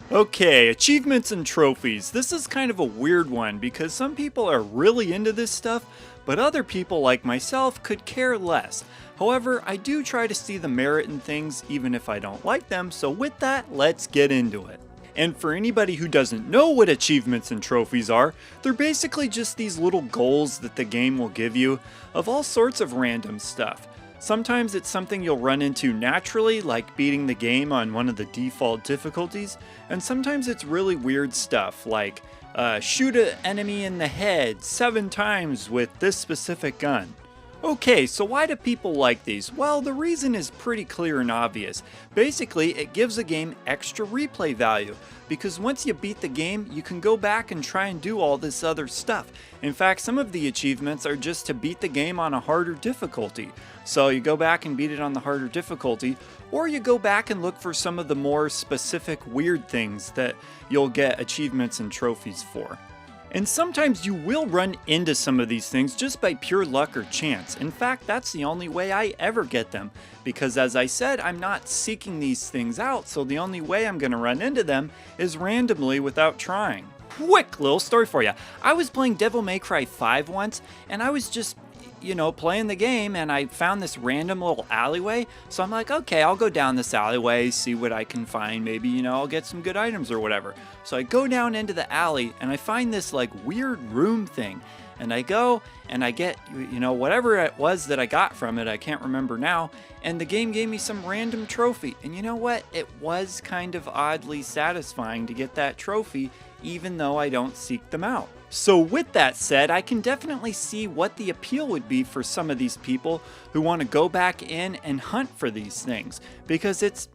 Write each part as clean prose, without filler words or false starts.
Okay, achievements and trophies. This is kind of a weird one because some people are really into this stuff, but other people like myself could care less. However, I do try to see the merit in things even if I don't like them, so with that, let's get into it. And for anybody who doesn't know what achievements and trophies are, they're basically just these little goals that the game will give you of all sorts of random stuff. Sometimes it's something you'll run into naturally, like beating the game on one of the default difficulties, and sometimes it's really weird stuff, like shoot an enemy in the head 7 times with this specific gun. Okay, so why do people like these? Well, the reason is pretty clear and obvious. Basically, it gives a game extra replay value, because once you beat the game, you can go back and try and do all this other stuff. In fact, some of the achievements are just to beat the game on a harder difficulty. So you go back and beat it on the harder difficulty, or you go back and look for some of the more specific weird things that you'll get achievements and trophies for. And sometimes you will run into some of these things just by pure luck or chance. In fact, that's the only way I ever get them, because as I said, I'm not seeking these things out, so the only way I'm going to run into them is randomly without trying. Quick little story for you. I was playing Devil May Cry 5 once, and I was just playing the game, and I found this random little alleyway. So I'm like, okay, I'll go down this alleyway, see what I can find. Maybe, I'll get some good items or whatever. So I go down into the alley, and I find this like weird room thing. And I go, and I get, whatever it was that I got from it, I can't remember now. And the game gave me some random trophy. And you know what? It was kind of oddly satisfying to get that trophy, even though I don't seek them out. So with that said, I can definitely see what the appeal would be for some of these people who want to go back in and hunt for these things. Because it's,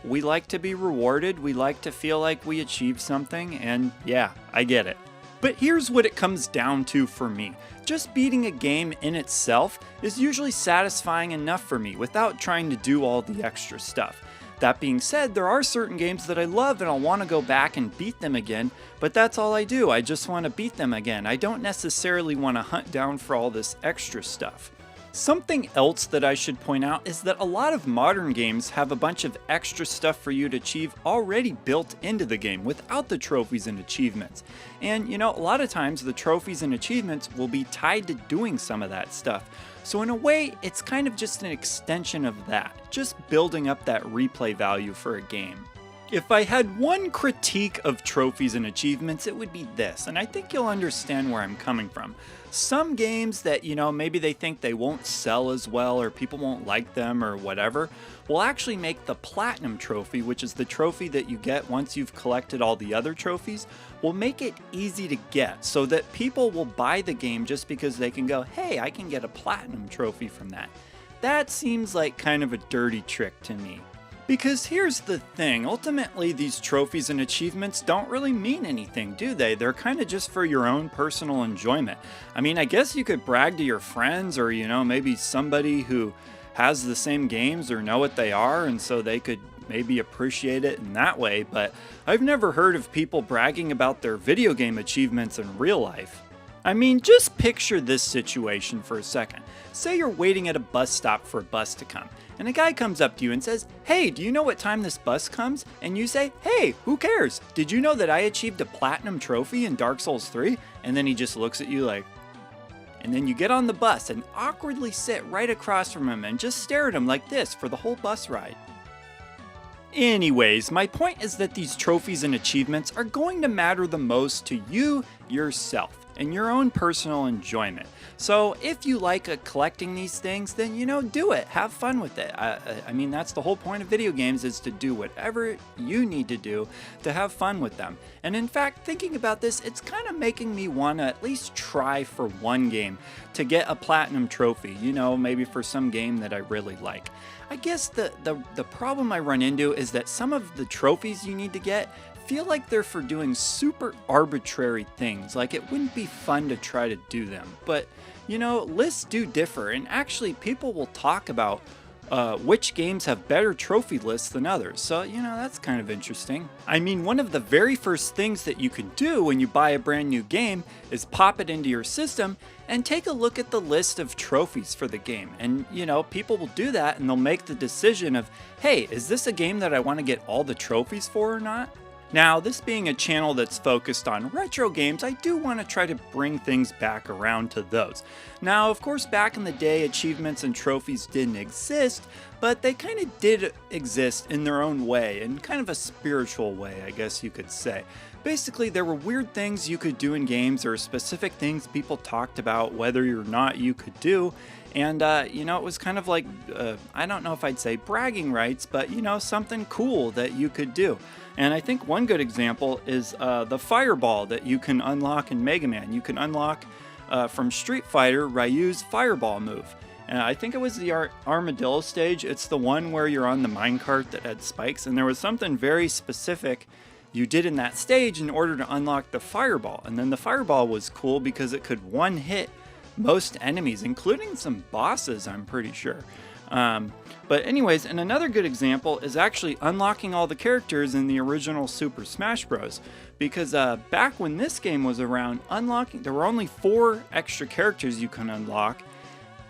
we like to be rewarded, we like to feel like we achieved something, and yeah, I get it. But here's what it comes down to for me. Just beating a game in itself is usually satisfying enough for me without trying to do all the extra stuff. That being said, there are certain games that I love and I'll want to go back and beat them again, but that's all I do. I just want to beat them again. I don't necessarily want to hunt down for all this extra stuff. Something else that I should point out is that a lot of modern games have a bunch of extra stuff for you to achieve already built into the game without the trophies and achievements. And a lot of times the trophies and achievements will be tied to doing some of that stuff. So in a way, it's kind of just an extension of that, just building up that replay value for a game. If I had one critique of trophies and achievements, it would be this, and I think you'll understand where I'm coming from. Some games that, maybe they think they won't sell as well or people won't like them or whatever, will actually make the Platinum Trophy, which is the trophy that you get once you've collected all the other trophies, will make it easy to get so that people will buy the game just because they can go, hey, I can get a Platinum Trophy from that. That seems like kind of a dirty trick to me. Because here's the thing, ultimately these trophies and achievements don't really mean anything, do they? They're kind of just for your own personal enjoyment. I mean, I guess you could brag to your friends or, maybe somebody who has the same games or know what they are, and so they could maybe appreciate it in that way, but I've never heard of people bragging about their video game achievements in real life. I mean, just picture this situation for a second. Say you're waiting at a bus stop for a bus to come, and a guy comes up to you and says, hey, do you know what time this bus comes? And you say, hey, who cares? Did you know that I achieved a Platinum Trophy in Dark Souls 3? And then he just looks at you like, and then you get on the bus and awkwardly sit right across from him and just stare at him like this for the whole bus ride. Anyways, my point is that these trophies and achievements are going to matter the most to you yourself and your own personal enjoyment. So if you like collecting these things, then do it. Have fun with it. I mean, that's the whole point of video games, is to do whatever you need to do to have fun with them. And in fact, thinking about this, it's kind of making me want to at least try for one game to get a Platinum Trophy, maybe for some game that I really like. I guess the problem I run into is that some of the trophies you need to get feel like they're for doing super arbitrary things, like it wouldn't be fun to try to do them. But, lists do differ, and actually people will talk about which games have better trophy lists than others. So, that's kind of interesting. I mean, one of the very first things that you can do when you buy a brand new game is pop it into your system and take a look at the list of trophies for the game. And, people will do that and they'll make the decision of, hey, is this a game that I want to get all the trophies for or not? Now, this being a channel that's focused on retro games, I do want to try to bring things back around to those. Now, of course, back in the day, achievements and trophies didn't exist, but they kind of did exist in their own way, in kind of a spiritual way, I guess you could say. Basically, there were weird things you could do in games, or specific things people talked about whether or not you could do. And, it was kind of like, I don't know if I'd say bragging rights, but, something cool that you could do. And I think one good example is the fireball that you can unlock in Mega Man. You can unlock from Street Fighter Ryu's fireball move. And I think it was the Armadillo stage. It's the one where you're on the minecart that had spikes. And there was something very specific you did in that stage in order to unlock the fireball. And then the fireball was cool because it could one-hit most enemies, including some bosses, I'm pretty sure. But anyways, and another good example is actually unlocking all the characters in the original Super Smash Bros. Because back when this game was around, there were only 4 extra characters you can unlock,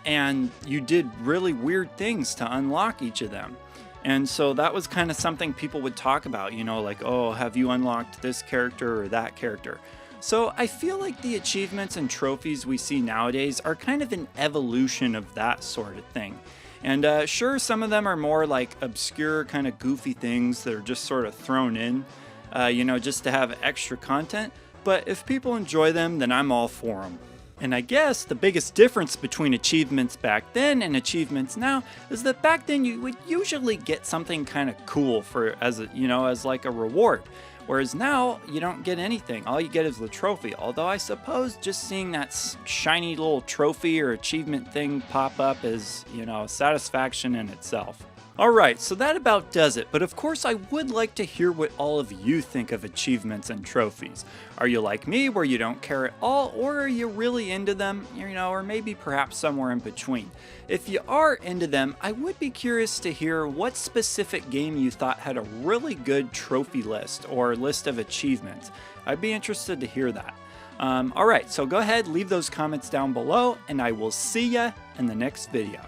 and you did really weird things to unlock each of them. And so that was kind of something people would talk about, like, oh, have you unlocked this character or that character? So I feel like the achievements and trophies we see nowadays are kind of an evolution of that sort of thing. And sure, some of them are more like obscure, kind of goofy things that are just sort of thrown in, just to have extra content. But if people enjoy them, then I'm all for them. And I guess the biggest difference between achievements back then and achievements now is that back then you would usually get something kind of cool as like a reward. Whereas now, you don't get anything. All you get is the trophy. Although I suppose just seeing that shiny little trophy or achievement thing pop up is, satisfaction in itself. Alright, so that about does it, but of course I would like to hear what all of you think of achievements and trophies. Are you like me, where you don't care at all, or are you really into them, or maybe perhaps somewhere in between? If you are into them, I would be curious to hear what specific game you thought had a really good trophy list, or list of achievements. I'd be interested to hear that. Alright, so go ahead, leave those comments down below, and I will see ya in the next video.